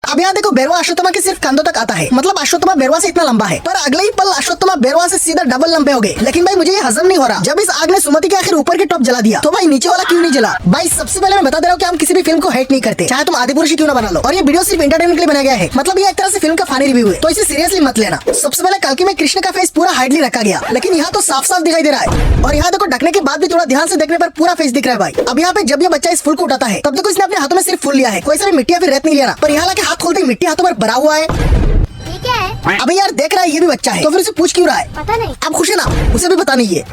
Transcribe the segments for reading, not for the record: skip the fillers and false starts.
अब यहाँ देखो बेरवा अश्वत्थामा के सिर्फ कंधों तक आता है, मतलब अश्वत्थामा बेरवा से इतना लंबा है, पर अगले ही पल अश्वत्थामा बेरवा से सीधा डबल लंबे हो गए। लेकिन भाई मुझे ये हजम नहीं हो रहा, जब इस आग ने सुमति के आखिर ऊपर के टॉप जला दिया तो भाई नीचे वाला क्यों नहीं जला। भाई सबसे पहले मैं बता दे रहा हूँ कि हम किसी भी फिल्म को हेट नहीं करते, चाहे तुम आदिपुरुष क्यों ना बना लो, और ये वीडियो सिर्फ एंटरटेनमेंट के लिए बनाया गया है, मतलब ये एक तरह से फिल्म का फानी रिव्यू है, तो इसे सीरियसली मत लेना। सबसे पहले कल्कि में कृष्ण का फेस पूरा हाइडली रखा गया, लेकिन यहाँ तो साफ साफ दिखाई दे रहा है, और यहाँ देखो ढकने के बाद भी थोड़ा ध्यान से देखने पर पूरा फेस दिख रहा है भाई। अब यहाँ पे जब ये बच्चा इस फूल को उठाता है तब देखो इसने अपने हाथों में सिर्फ फूल लिया है, कोई सारी मिट्टी या फिर रेत नहीं लिया, पर यहाँ लाके हाथ खोलते ही मिट्टी हाथों पर भरा हुआ है। क्या है? अबे यार देख रहा है ये भी बच्चा है, तो फिर उसे पूछ क्यों रहा है? पता नहीं। अब खुश है ना, उसे भी पता नहीं है।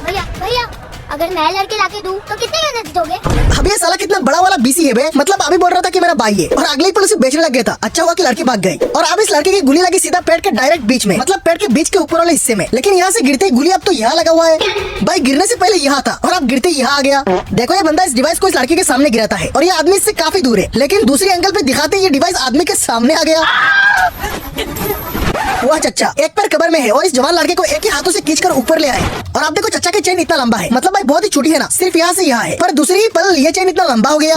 भैया भैया अगर नए लड़के लाके दूं तो कितने मेहनत दोगे? अब ये साला कितना बड़ा वाला बीसी है बे, मतलब अभी बोल रहा था कि मेरा भाई है और अगले ही पल उसे बेचने लग गया था। अच्छा हुआ कि लड़की भाग गई, और अब इस लड़के की गोली लगी सीधा पेट के डायरेक्ट बीच में, मतलब पेट के बीच के ऊपर वाले हिस्से में। लेकिन यहाँ से गिरते ही गोली अब तो यहाँ लगा हुआ है भाई, गिरने से पहले यहाँ था और अब गिरते ही यहाँ आ गया। देखो ये बंदा इस डिवाइस को इस लड़के के सामने गिराता है और ये आदमी इससे काफी दूर है, लेकिन दूसरी एंगल पे दिखाते ये डिवाइस आदमी के सामने आ गया। वाह चच्चा, एक पैर कबर में है और इस जवान लड़के को एक ही हाथों से खींचकर ऊपर ले आए। और आप देखो चच्चा की चेन इतना लंबा है, मतलब भाई बहुत ही छोटी है ना, सिर्फ यहाँ से यहाँ है, पर दूसरी ही पल ये चेन इतना लंबा हो गया।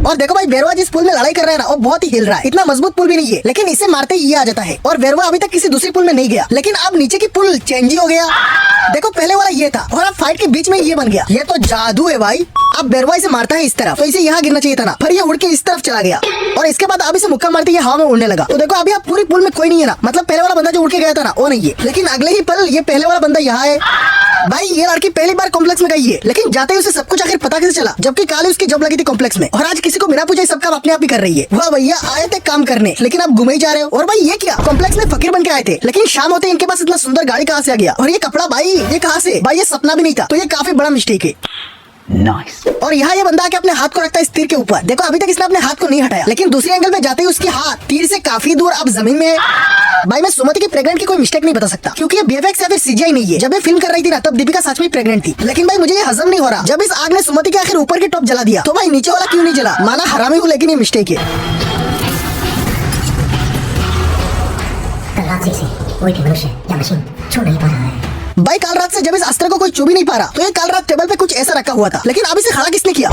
और देखो भाई बेरवा जिस पुल में लड़ाई कर रहा है ना, वो बहुत ही हिल रहा है, इतना मजबूत पुल भी नहीं है, लेकिन इसे मारते ही ये आ जाता है। और बेरवा अभी तक किसी दूसरी पुल में नहीं गया, लेकिन अब नीचे की पुल चेंज ही हो गया। देखो पहले वाला ये था और अब फाइट के बीच में ये बन गया, ये तो जादू है भाई। अब बेरवा इसे मारता है इस तरफ, तो इसे यहाँ गिरना चाहिए था ना, फिर ये उड़ के इस तरफ चला गया, और इसके बाद अब इसे मुक्का मारते ये हवा में उड़ने लगा। तो देखो अभी अब पूरी पुल में कोई नहीं है ना, मतलब पहले वाला बंदा जो उड़ के गया था ना वो नहीं है, लेकिन अगले ही पल ये पहले वाला बंदा यहाँ है। भाई ये लड़की पहली बार कॉम्प्लेक्स में गई है, लेकिन जाते ही उसे सब कुछ आखिर पता कैसे चला, जबकि काले उसकी जॉब लगी थी कॉम्प्लेक्स में, और आज किसी को बिना पूछे सब काम अपने आप ही कर रही है। वाह भैया आए थे काम करने, लेकिन आप घूमे ही जा रहे हो। और भाई ये क्या, कॉम्प्लेक्स में फकीर बन के आए थे, लेकिन शाम होते इनके पास इतना सुंदर गाड़ी कहाँ से आ गया, और ये कपड़ा भाई ये कहाँ से? भाई ये सपना भी नहीं था, तो ये काफी बड़ा मिस्टेक है। Nice. और यहाँ ये बंदा आके अपने हाथ को रखता है इस तीर के ऊपर। देखो अभी तक इसने अपने हाथ को नहीं हटाया, लेकिन दूसरी एंगल में जाते ही उसके हाथ तीर से काफी दूर अब जमीन में है। भाई मैं सुमति की प्रेग्नेंट की कोई मिस्टेक नहीं बता सकता, क्योंकि ये बीएफएक्स या फिर सीजीआई नहीं है। जब ये फिल्म कर रही थी ना तब दीपिका सच में प्रेग्नेंट थी, लेकिन भाई मुझे ये हजम नहीं हो रहा, जब इस आग ने सुमति के आखिर ऊपर के टॉप जला दिया तो भाई नीचे वाला क्यों नहीं जला। माना हरामी हूँ, लेकिन ये मिस्टेक है। कल रात से इसे कोई भी मनुष्य या मशीन छू नहीं पा रहा है। भाई कल रात से जब इस अस्त्र को कोई छू भी नहीं पा रहा, तो ये कल रात टेबल पे कुछ ऐसा रखा हुआ था, लेकिन अब इसे खड़ा किसने किया?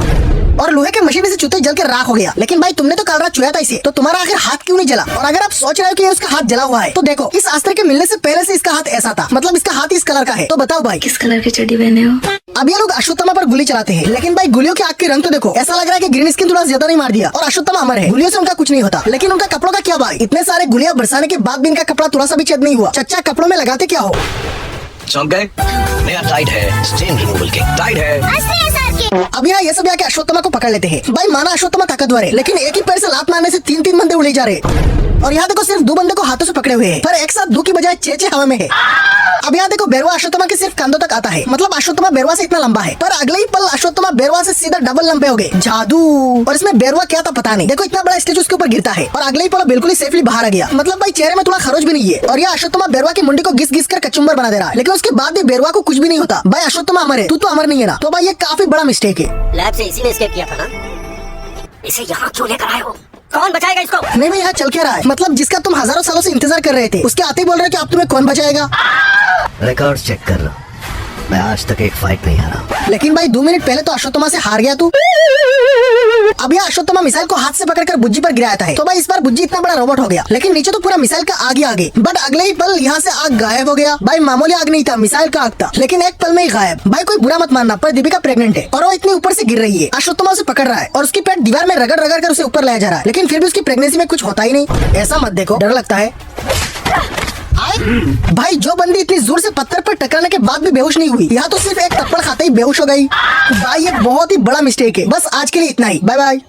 और लोहे के मशीन से चुते जल के राख हो गया। लेकिन भाई तुमने तो कल रात छुआ था इसे, तो तुम्हारा आखिर हाथ क्यों नहीं जला? और अगर आप सोच रहे हो कि ये उसका हाथ जला हुआ है, तो देखो इस अस्त्र के मिलने से पहले से इसका हाथ ऐसा था, मतलब इसका हाथ इस कलर का है। तो बताओ भाई किस कलर की चड्डी पहने हो? अब ये लोग अश्वत्थामा पर गोली चलाते हैं, लेकिन भाई गोलियों के आग के रंग तो देखो, ऐसा लग रहा है कि ग्रीन स्किन थोड़ा ज्यादा नहीं मार दिया, और अश्वत्थामा अमर है, गोलियों से उनका कुछ नहीं होता। लेकिन उनका कपड़ों का क्या भाई, इतने सारे गोलियां बरसाने के बाद भी इनका कपड़ा थोड़ा सा भी छेद नहीं हुआ। चच्चा कपड़ों में लगाते क्या हो? चौंक गए? नया टाइट है, स्टेन रिमूवल के टाइट है। अब यहाँ ये सब आके अश्वत्थामा को पकड़ लेते हैं। भाई माना अश्वत्थामा ताकतवर है, लेकिन एक ही पैर से लात मारने से तीन तीन बंदे उड़े जा रहे। और यहाँ देखो सिर्फ दो बंदे को हाथों से पकड़े हुए हैं, पर एक साथ दो की बजाय छह हवा में है। अब यहाँ देखो बेरवा अश्वत्थामा के सिर्फ कंधों तक आता है, मतलब अश्वत्थामा बेरवा से इतना लंबा है, पर अगले ही पल अश्वत्थामा बेरवा से सीधा डबल लंबे हो गए। जादू। और इसमें बेरवा क्या था पता नहीं। देखो इतना बड़ा स्टेज उसके ऊपर गिरता है और अगले ही पल बिल्कुल ही सेफली बाहर आ गया, मतलब भाई चेहरे में थोड़ा खरोच भी नहीं है। और यह अश्वत्थामा बेरवा की मुंडी को घिस घिस कर कचुम्बर बना दे रहा है, लेकिन उसके बाद भी बेरवा को कुछ भी नहीं होता। भाई अश्वत्थामा अमर है, तू तो अमर नहीं है ना, तो भाई ये काफी बड़ा मिस्टेक है। लैब से इसीलिए एस्केप किया था ना? इसे यहाँ क्यों लेकर आए हो? कौन बचाएगा इसको? नहीं भाई यहाँ चल क्या रहा है, मतलब जिसका तुम हजारों सालों से इंतजार कर रहे थे, उसके आते ही बोल रहे हो कि आप तुम्हें कौन बचाएगा? रिकॉर्ड्स चेक कर लो, मैं आज तक एक फाइट नहीं हारा। लेकिन भाई 2 मिनट पहले तो अश्वत्थामा से हार गया तू। अब यह अश्वत्थामा मिसाइल को हाथ से पकड़कर बुज्जी पर गिराया था, तो भाई इस बार बुज्जी इतना बड़ा रोबोट हो गया, लेकिन नीचे तो पूरा मिसाइल का आगे। बट अगले ही पल यहाँ से आग गायब हो गया। भाई मामूली आग नहीं था, मिसाइल का आग था, लेकिन एक पल में ही गायब। भाई कोई बुरा मत मानना, पर दीपिका प्रेग्नेंट है और वो इतनी ऊपर से गिर रही है। अश्वत्थामा उसे पकड़ रहा है और उसकी पेट दीवार में रगड़ कर उसे ऊपर लाया जा रहा है, लेकिन फिर भी उसकी प्रेगनेंसी में कुछ होता ही नहीं। ऐसा मत देखो, डर लगता है। भाई जो बंदी इतनी जोर से पत्थर पर टकराने के बाद भी बेहोश नहीं हुई, यहाँ तो सिर्फ एक थप्पड़ खाते ही बेहोश हो गई। भाई ये बहुत ही बड़ा मिस्टेक है। बस आज के लिए इतना ही, बाय बाय।